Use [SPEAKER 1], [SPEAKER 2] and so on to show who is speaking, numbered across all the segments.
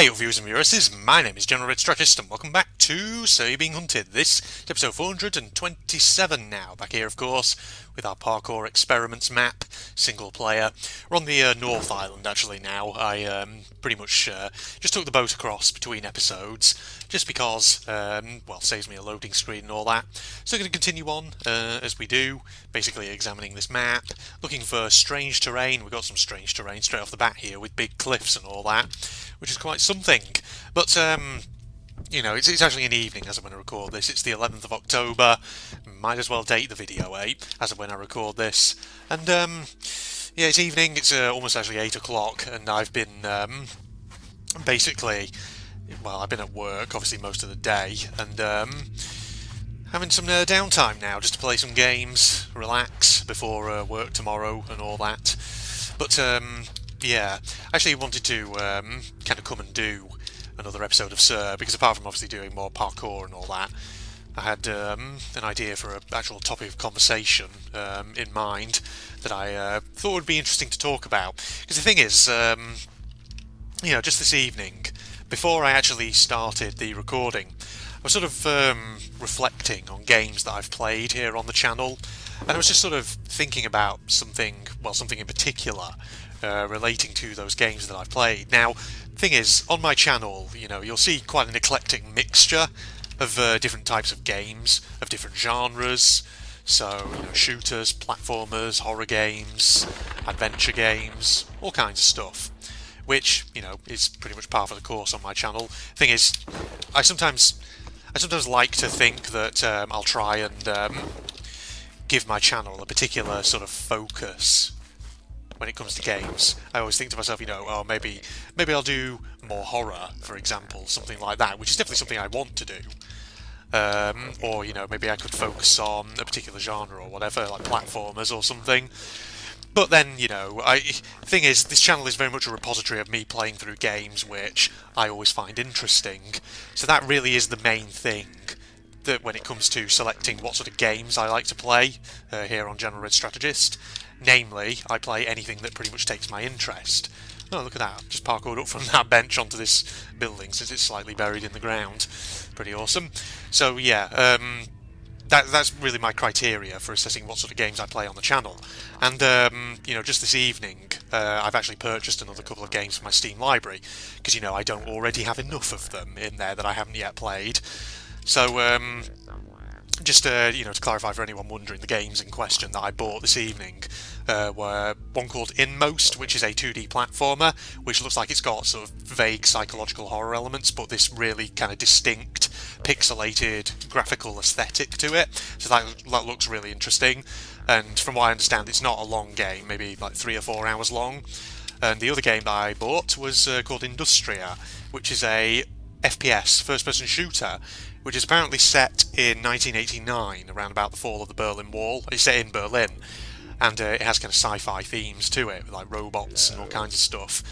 [SPEAKER 1] Hey viewers and viewers, my name is General Red Strategist and welcome back to So You're Being Hunted. This is episode 427 now, back here of course with our parkour experiments map, single player. We're on the North Island actually now. I pretty much just took the boat across between episodes just because, well, saves me a loading screen and all that. So I'm going to continue on as we do, basically examining this map, looking for strange terrain. We've got some strange terrain straight off the bat here with big cliffs and all that, which is quite something. But you know, it's actually an evening as of when I record this. It's the 11th of October. Might as well date the video, as of when I record this. And yeah, it's evening. It's almost actually 8 o'clock, and I've been basically, well, I've been at work obviously most of the day, and having some downtime now just to play some games, relax before work tomorrow and all that. But yeah, I actually wanted to kind of come and do another episode of Sir, because apart from obviously doing more parkour and all that, I had an idea for an actual topic of conversation in mind that I thought would be interesting to talk about. Because the thing is, you know, just this evening, before I actually started the recording, I was sort of reflecting on games that I've played here on the channel, and I was just sort of thinking about something, well, something in particular relating to those games that I've played. Now, thing is, on my channel, you know, you'll see quite an eclectic mixture of different types of games, of different genres. So, you know, shooters, platformers, horror games, adventure games, all kinds of stuff, which, you know, is pretty much par for the course on my channel. Thing is, I sometimes like to think that I'll try and give my channel a particular sort of focus when it comes to games. I always think to myself, you know, oh, maybe I'll do more horror, for example, something like that, which is definitely something I want to do. Or, you know, maybe I could focus on a particular genre or whatever, like platformers or something. But then, you know, the thing is, this channel is very much a repository of me playing through games which I always find interesting. So that really is the main thing that when it comes to selecting what sort of games I like to play here on General Red Strategist. Namely, I play anything that pretty much takes my interest. Oh, look at that. Just parkoured up from that bench onto this building since it's slightly buried in the ground. Pretty awesome. So, yeah, that's really my criteria for assessing what sort of games I play on the channel. And, you know, just this evening, I've actually purchased another couple of games from my Steam library, because, you know, I don't already have enough of them in there that I haven't yet played. So, just you know, to clarify for anyone wondering, the games in question that I bought this evening were one called Inmost, which is a 2D platformer, which looks like it's got sort of vague psychological horror elements, but this really kind of distinct, pixelated, graphical aesthetic to it. So that looks really interesting. And from what I understand, it's not a long game, maybe like 3 or 4 hours long. And the other game that I bought was called Industria, which is a FPS, first-person shooter, which is apparently set in 1989, around about the fall of the Berlin Wall. It's set in Berlin, and it has kind of sci-fi themes to it, with like robots and all kinds of stuff.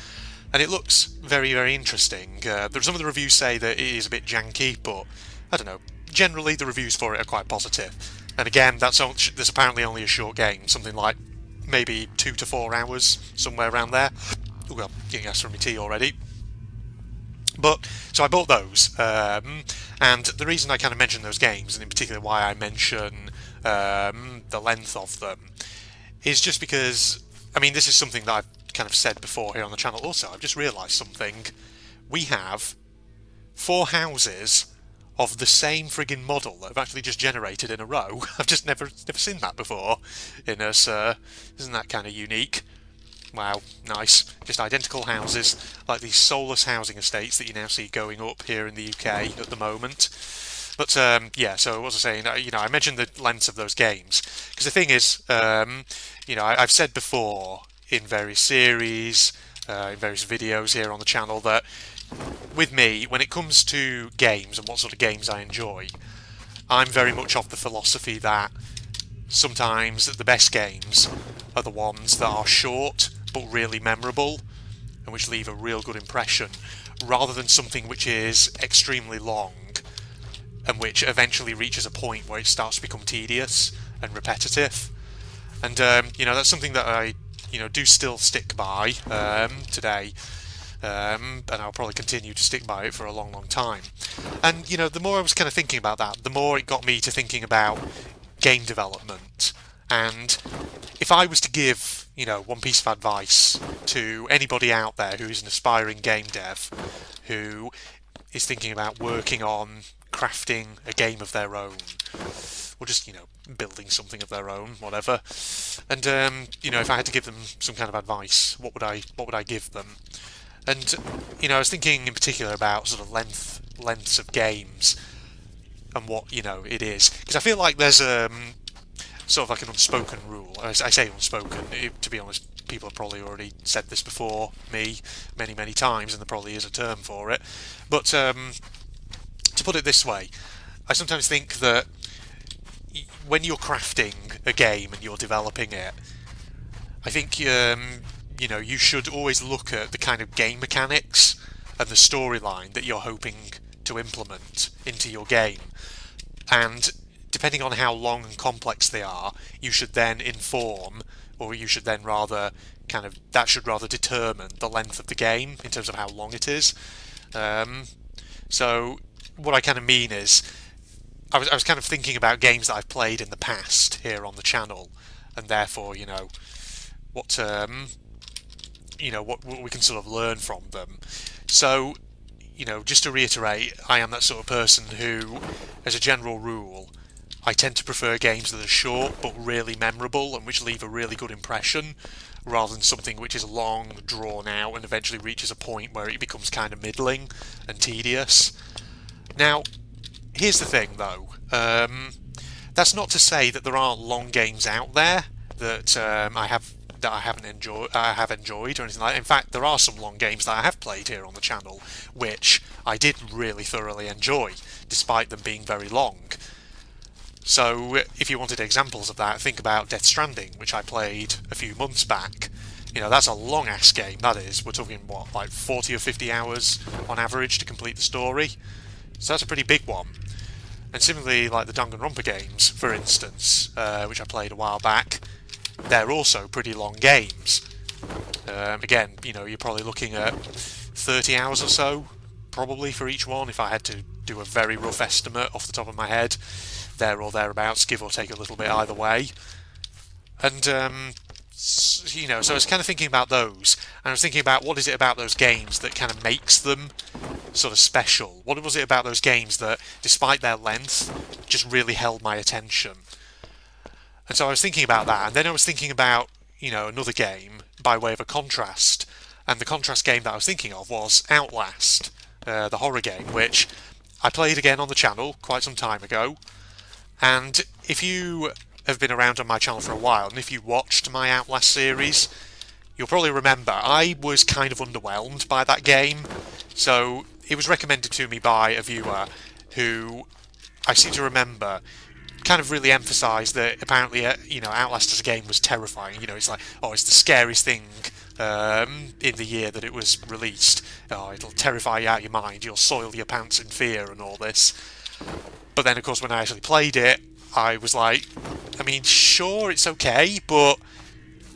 [SPEAKER 1] And it looks very, very interesting. Some of the reviews say that it is a bit janky, but I don't know. Generally, the reviews for it are quite positive. And again, that's apparently only a short game, something like maybe 2 to 4 hours, somewhere around there. Oh god, getting asked for my tea already. But, so I bought those, and the reason I kind of mention those games, and in particular why I mention the length of them, is just because, I mean, this is something that I've kind of said before here on the channel also. I've just realised something. We have 4 houses of the same friggin' model that have actually just generated in a row. I've just never seen that before in us. Isn't that kind of unique? Wow, nice. Just identical houses, like these soulless housing estates that you now see going up here in the UK at the moment. But, yeah, so what was I saying? You know, I mentioned the lengths of those games. Because the thing is, you know, I've said before in various series, in various videos here on the channel, that with me, when it comes to games and what sort of games I enjoy, I'm very much of the philosophy that sometimes the best games are the ones that are short but really memorable and which leave a real good impression, rather than something which is extremely long and which eventually reaches a point where it starts to become tedious and repetitive. And you know, that's something that I, you know, do still stick by today. and I'll probably continue to stick by it for a long, long time. And the more I was kind of thinking about that, the more it got me to thinking about game development. And if I was to give, one piece of advice to anybody out there who is an aspiring game dev, who is thinking about working on crafting a game of their own, or just, building something of their own, whatever. And if I had to give them some kind of advice, what would I give them? And I was thinking in particular about sort of lengths of games and what it is, because I feel like there's sort of like an unspoken rule. I say unspoken. To be honest, people have probably already said this before me many, many times, and there probably is a term for it. But to put it this way, I sometimes think that when you're crafting a game and you're developing it, I think you should always look at the kind of game mechanics and the storyline that you're hoping to implement into your game, and depending on how long and complex they are, you should then inform, or you should then rather that should rather determine the length of the game in terms of how long it is. So what I kind of mean is, I was kind of thinking about games that I've played in the past here on the channel, and therefore what what we can sort of learn from them. So just to reiterate, I am that sort of person who, as a general rule, I tend to prefer games that are short but really memorable and which leave a really good impression, rather than something which is long, drawn out, and eventually reaches a point where it becomes kind of middling and tedious. Now, here's the thing, though. That's not to say that there aren't long games out there that I have enjoyed or anything like that. In fact, there are some long games that I have played here on the channel which I did really thoroughly enjoy, despite them being very long. So, if you wanted examples of that, think about Death Stranding, which I played a few months back. That's a long-ass game, that is. We're talking, like 40 or 50 hours on average to complete the story. So that's a pretty big one. And similarly, like the Danganronpa games, for instance, which I played a while back, they're also pretty long games. Again, you're probably looking at 30 hours or so, probably, for each one, if I had to do a very rough estimate off the top of my head. There or thereabouts, give or take a little bit either way. And, so I was kind of thinking about those, and I was thinking about what is it about those games that kind of makes them sort of special? What was it about those games that, despite their length, just really held my attention? And so I was thinking about that, and then I was thinking about, another game by way of a contrast. And the contrast game that I was thinking of was Outlast, the horror game, which I played again on the channel quite some time ago. And if you have been around on my channel for a while, and if you watched my Outlast series, you'll probably remember I was kind of underwhelmed by that game. So it was recommended to me by a viewer who, I seem to remember, kind of really emphasised that apparently, Outlast as a game was terrifying. It's like, it's the scariest thing in the year that it was released. It'll terrify you out of your mind. You'll soil your pants in fear and all this. But then, of course, when I actually played it, I was like, sure, it's okay, but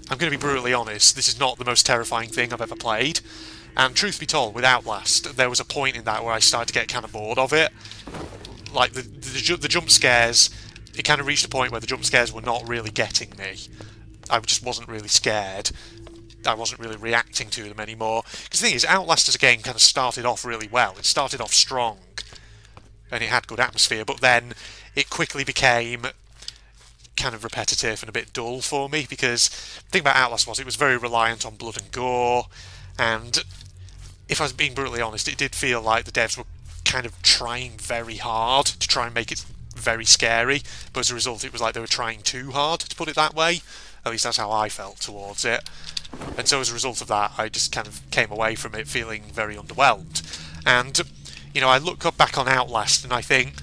[SPEAKER 1] I'm going to be brutally honest, this is not the most terrifying thing I've ever played. And truth be told, with Outlast, there was a point in that where I started to get kind of bored of it. Like, the jump scares, it kind of reached a point where the jump scares were not really getting me. I just wasn't really scared. I wasn't really reacting to them anymore. Because the thing is, Outlast as a game kind of started off really well. It started off strong, and it had good atmosphere, but then it quickly became kind of repetitive and a bit dull for me, because the thing about Outlast was it was very reliant on blood and gore, and if I was being brutally honest, it did feel like the devs were kind of trying very hard to try and make it very scary, but as a result it was like they were trying too hard, to put it that way. At least that's how I felt towards it. And so as a result of that, I just kind of came away from it feeling very underwhelmed. And I look back on Outlast and I think,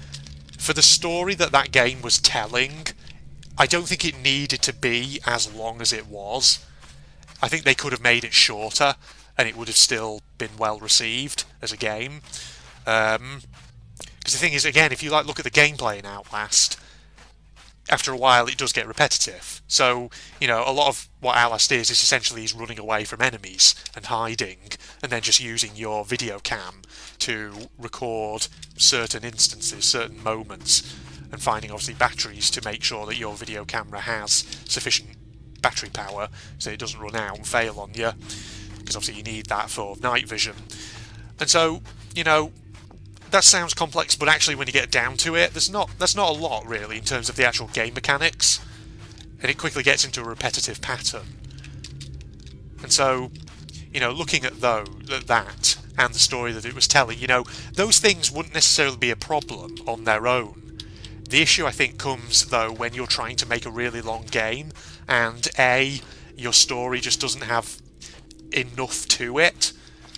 [SPEAKER 1] for the story that game was telling, I don't think it needed to be as long as it was. I think they could have made it shorter, and it would have still been well received as a game. Because the thing is, again, if you look at the gameplay in Outlast, after a while it does get repetitive. So, a lot of what Outlast is essentially is running away from enemies and hiding, and then just using your video cam to record certain instances, certain moments, and finding obviously batteries to make sure that your video camera has sufficient battery power so it doesn't run out and fail on you, because obviously you need that for night vision. And so, that sounds complex, but actually when you get down to it, that's not a lot really in terms of the actual game mechanics, and it quickly gets into a repetitive pattern. And so, looking at that and the story that it was telling, those things wouldn't necessarily be a problem on their own. The issue, I think, comes though when you're trying to make a really long game and your story just doesn't have enough to it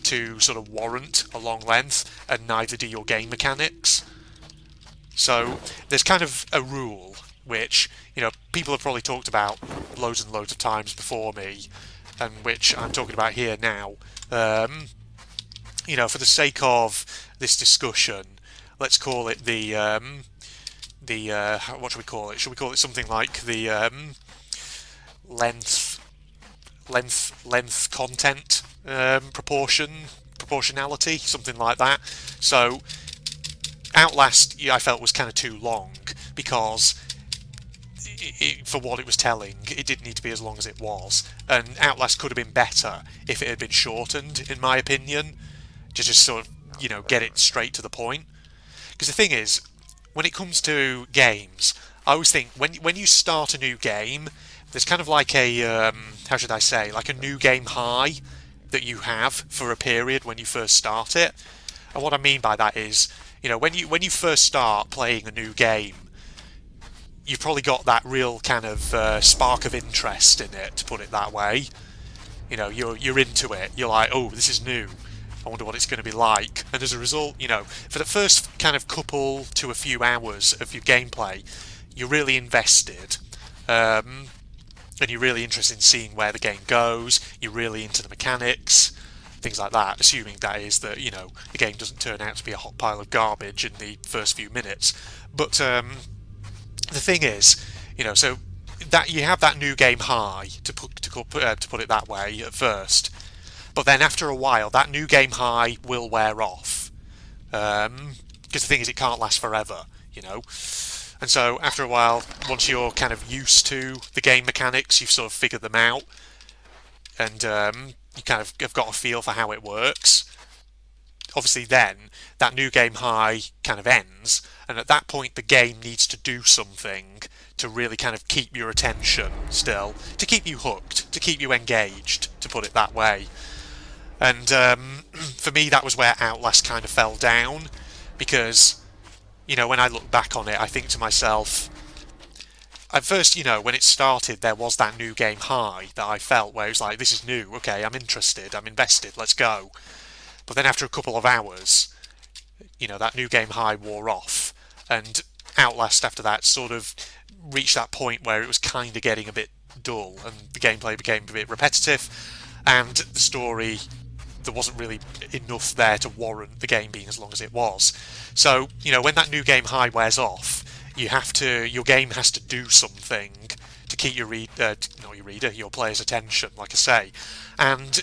[SPEAKER 1] to sort of warrant a long length, and neither do your game mechanics. So there's kind of a rule which people have probably talked about loads and loads of times before me, and which I'm talking about here now. For the sake of this discussion, let's call it the what should we call it? Should we call it something like the length content proportionality, something like that. So Outlast, I felt, was kind of too long because for what it was telling, it didn't need to be as long as it was, and Outlast could have been better if it had been shortened, in my opinion, to just sort of get it straight to the point. Because the thing is, when it comes to games, I always think when you start a new game, there's kind of like a how should I say, like a new game high that you have for a period when you first start it. And what I mean by that is, when you first start playing a new game, you've probably got that real kind of spark of interest in it, to put it that way. You're into it. You're like, oh, this is new. I wonder what it's going to be like. And as a result, for the first kind of couple to a few hours of your gameplay, you're really invested. And you're really interested in seeing where the game goes. You're really into the mechanics, things like that, assuming that is that, the game doesn't turn out to be a hot pile of garbage in the first few minutes. But the thing is, so that you have that new game high, to put it that way, at first. But then after a while, that new game high will wear off. Because the thing is, it can't last forever, And so after a while, once you're kind of used to the game mechanics, you've sort of figured them out, and you kind of have got a feel for how it works. Obviously then, that new game high kind of ends, and at that point the game needs to do something to really kind of keep your attention still, to keep you hooked, to keep you engaged, to put it that way. And for me, that was where Outlast kind of fell down, because when I look back on it, I think to myself, at first, when it started, there was that new game high that I felt, where it was like, this is new, okay, I'm interested, I'm invested, let's go. But then after a couple of hours, that new game high wore off, and Outlast after that sort of reached that point where it was kind of getting a bit dull, and the gameplay became a bit repetitive, and the story, there wasn't really enough there to warrant the game being as long as it was. So, when that new game high wears off, your game has to do something to keep your player's attention, like I say. And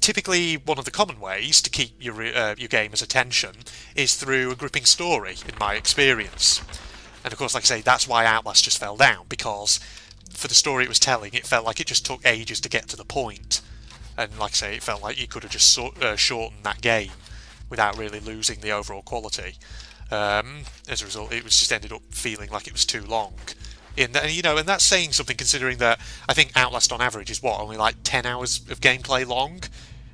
[SPEAKER 1] typically, one of the common ways to keep your gamer's attention is through a gripping story, in my experience. And of course, like I say, that's why Outlast just fell down, because for the story it was telling, it felt like it just took ages to get to the point. And like I say, it felt like you could have just shortened that game without really losing the overall quality. As a result, it was just ended up feeling like it was too long. And that's saying something, considering that I think Outlast on average is only like 10 hours of gameplay long,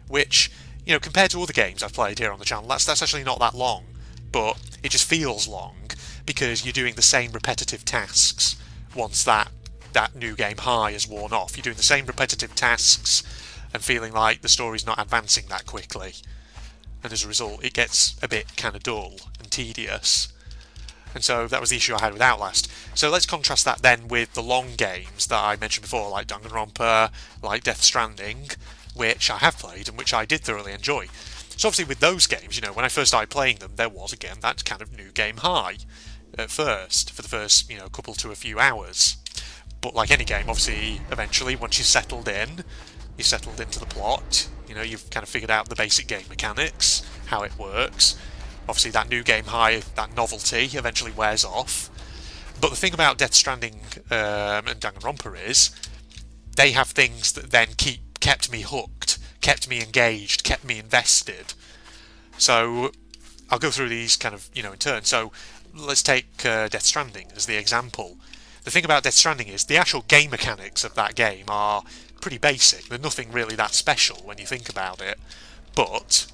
[SPEAKER 1] which, compared to other games I've played here on the channel, that's actually not that long, but it just feels long because you're doing the same repetitive tasks once that new game high has worn off. You're doing the same repetitive tasks and feeling like the story's not advancing that quickly. And as a result, it gets a bit kind of dull and tedious. And so that was the issue I had with Outlast. So let's contrast that then with the long games that I mentioned before, like Danganronpa, like Death Stranding, which I have played and which I did thoroughly enjoy. So obviously with those games, when I first started playing them, there was again that kind of new game high. at first, for the first, couple to a few hours. But like any game, obviously, eventually, once you're settled into the plot, you've kind of figured out the basic game mechanics, how it works. Obviously, that new game high, that novelty, eventually wears off. But the thing about Death Stranding and Danganronpa is, they have things that then kept me hooked, kept me engaged, kept me invested. So I'll go through these kind of, in turn. So let's take Death Stranding as the example. The thing about Death Stranding is the actual game mechanics of that game are pretty basic. They're nothing really that special when you think about it. But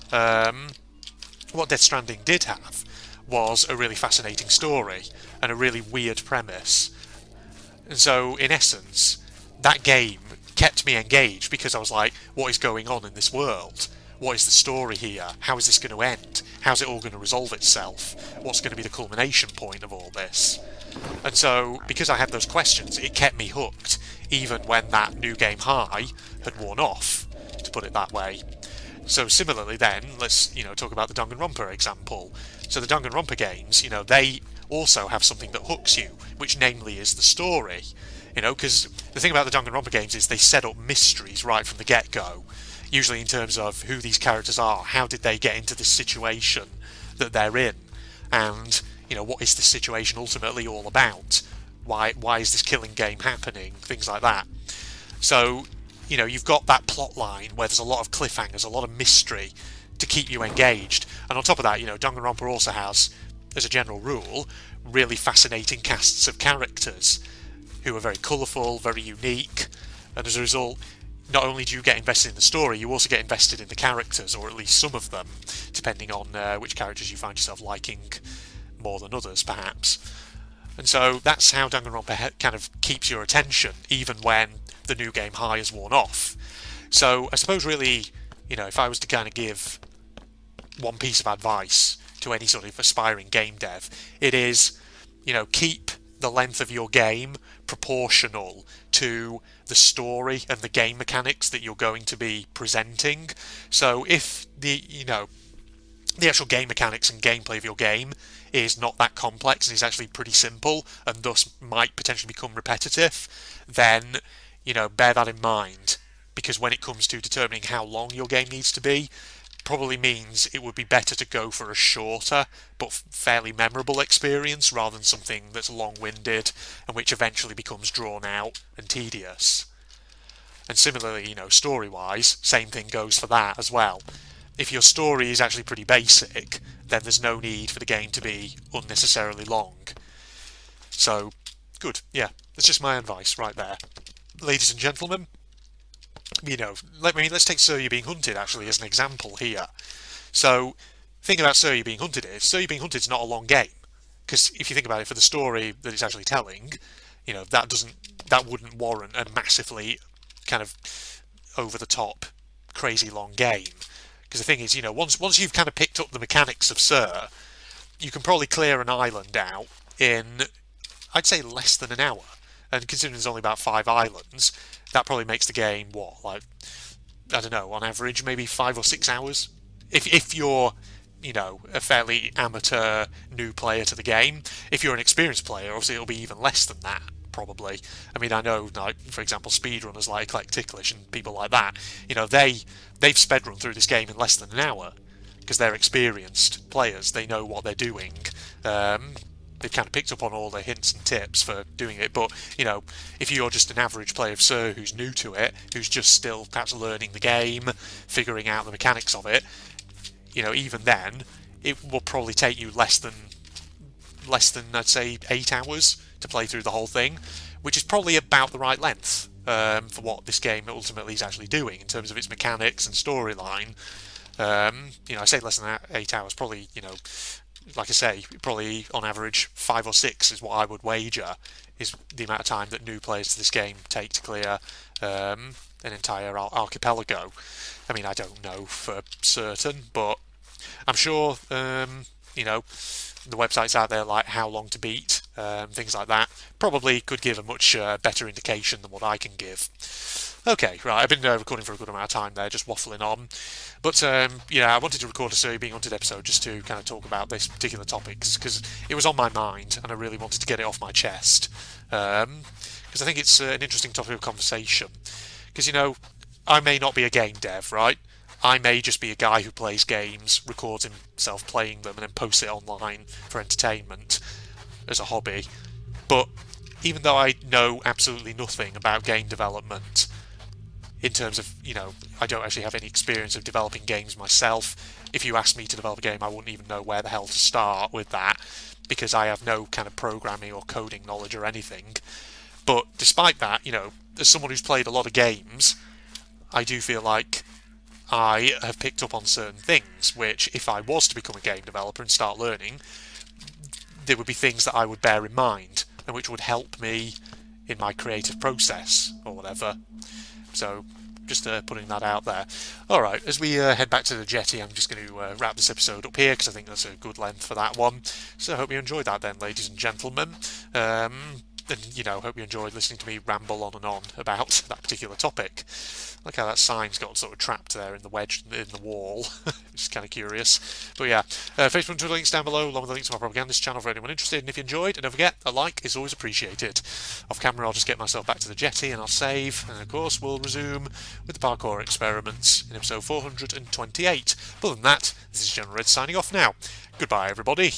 [SPEAKER 1] what Death Stranding did have was a really fascinating story and a really weird premise. And so, in essence, that game kept me engaged because I was like, what is going on in this world? What is the story here? How is this going to end? How's it all going to resolve itself? What's going to be the culmination point of all this? And so, because I had those questions, it kept me hooked, even when that new game high had worn off, to put it that way. So similarly then, let's, talk about the Danganronpa example. So the Danganronpa games, they also have something that hooks you, which namely is the story. Because the thing about the Danganronpa games is they set up mysteries right from the get-go, usually in terms of who these characters are, how did they get into this situation that they're in, and, what is this situation ultimately all about? Why is this killing game happening? Things like that. So, you've got that plot line where there's a lot of cliffhangers, a lot of mystery to keep you engaged. And on top of that, Danganronpa also has, as a general rule, really fascinating casts of characters who are very colourful, very unique, and as a result, not only do you get invested in the story, you also get invested in the characters, or at least some of them, depending on which characters you find yourself liking more than others, perhaps. And so that's how Danganronpa kind of keeps your attention, even when the new game high has worn off. So I suppose really, if I was to kind of give one piece of advice to any sort of aspiring game dev, it is, keep the length of your game proportional to the story and the game mechanics that you're going to be presenting. So if the actual game mechanics and gameplay of your game is not that complex and is actually pretty simple and thus might potentially become repetitive, then bear that in mind, because when it comes to determining how long your game needs to be, probably means it would be better to go for a shorter but fairly memorable experience rather than something that's long-winded and which eventually becomes drawn out and tedious. And similarly, story-wise, same thing goes for that as well. If your story is actually pretty basic, then there's no need for the game to be unnecessarily long. So, good, yeah, that's just my advice right there. Ladies and gentlemen, let's take Sir You're Being Hunted actually as an example here. So, the thing about Sir You're Being Hunted is, Sir You're Being Hunted is not a long game. Because if you think about it, for the story that it's actually telling, that wouldn't warrant a massively kind of over-the-top, crazy long game. Because the thing is, once you've kind of picked up the mechanics of Sir, you can probably clear an island out in, I'd say, less than an hour. And considering there's only about 5 islands, that probably makes the game, on average, maybe 5 or 6 hours. If you're, a fairly amateur new player to the game. If you're an experienced player, obviously it'll be even less than that, probably. I mean, I know, for example, speedrunners like Eclectic Ticklish and people like that, they've sped run through this game in less than an hour, because they're experienced players. They know what they're doing. They've kind of picked up on all the hints and tips for doing it, but, if you're just an average player of Sir who's new to it, who's just still perhaps learning the game, figuring out the mechanics of it, even then, it will probably take you less than, I'd say, 8 hours to play through the whole thing, which is probably about the right length for what this game ultimately is actually doing in terms of its mechanics and storyline. I say less than 8 hours, probably, like I say, probably on average 5 or 6 is what I would wager is the amount of time that new players to this game take to clear an entire archipelago. I mean, I don't know for certain, but I'm sure, the websites out there like How Long to Beat things like that. Probably could give a much better indication than what I can give. Okay, right, I've been recording for a good amount of time there, just waffling on. But, I wanted to record a So You Being Hunted episode just to kind of talk about this particular topic, because it was on my mind, and I really wanted to get it off my chest. Because I think it's an interesting topic of conversation. Because, I may not be a game dev, right? I may just be a guy who plays games, records himself playing them, and then posts it online for entertainment as a hobby. But even though I know absolutely nothing about game development, in terms of, I don't actually have any experience of developing games myself. If you asked me to develop a game, I wouldn't even know where the hell to start with that, because I have no kind of programming or coding knowledge or anything. But despite that, as someone who's played a lot of games, I do feel like I have picked up on certain things, which, if I was to become a game developer and start learning, there would be things that I would bear in mind, and which would help me in my creative process, or whatever. So, just putting that out there. Alright, as we head back to the jetty, I'm just going to wrap this episode up here, because I think that's a good length for that one. So I hope you enjoyed that then, ladies and gentlemen. And, hope you enjoyed listening to me ramble on and on about that particular topic. Like how that sign's got sort of trapped there in the wedge in the wall, which is kind of curious. But yeah, Facebook and Twitter links down below, along with the links to my propagandist channel for anyone interested. And if you enjoyed, and don't forget, a like is always appreciated. Off camera, I'll just get myself back to the jetty and I'll save. And of course, we'll resume with the parkour experiments in episode 428. But other than that, this is General Red signing off now. Goodbye, everybody.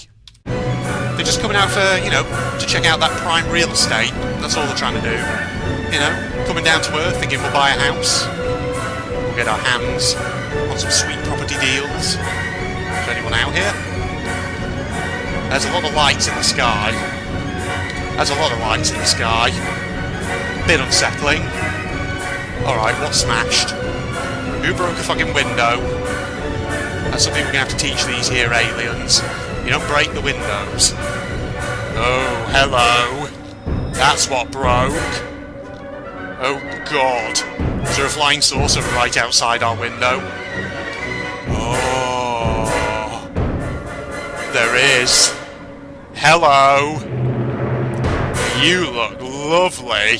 [SPEAKER 1] They're just coming out for, to check out that prime real estate. That's all they're trying to do. Coming down to earth, thinking we'll buy a house. We'll get our hands on some sweet property deals. Is there anyone out here? There's a lot of lights in the sky. Bit unsettling. Alright, what's smashed? Who broke a fucking window? That's something we're going to have to teach these here aliens. You don't break the windows. Oh, hello. That's what broke. Oh, God. Is there a flying saucer right outside our window? Oh. There is. Hello. You look lovely.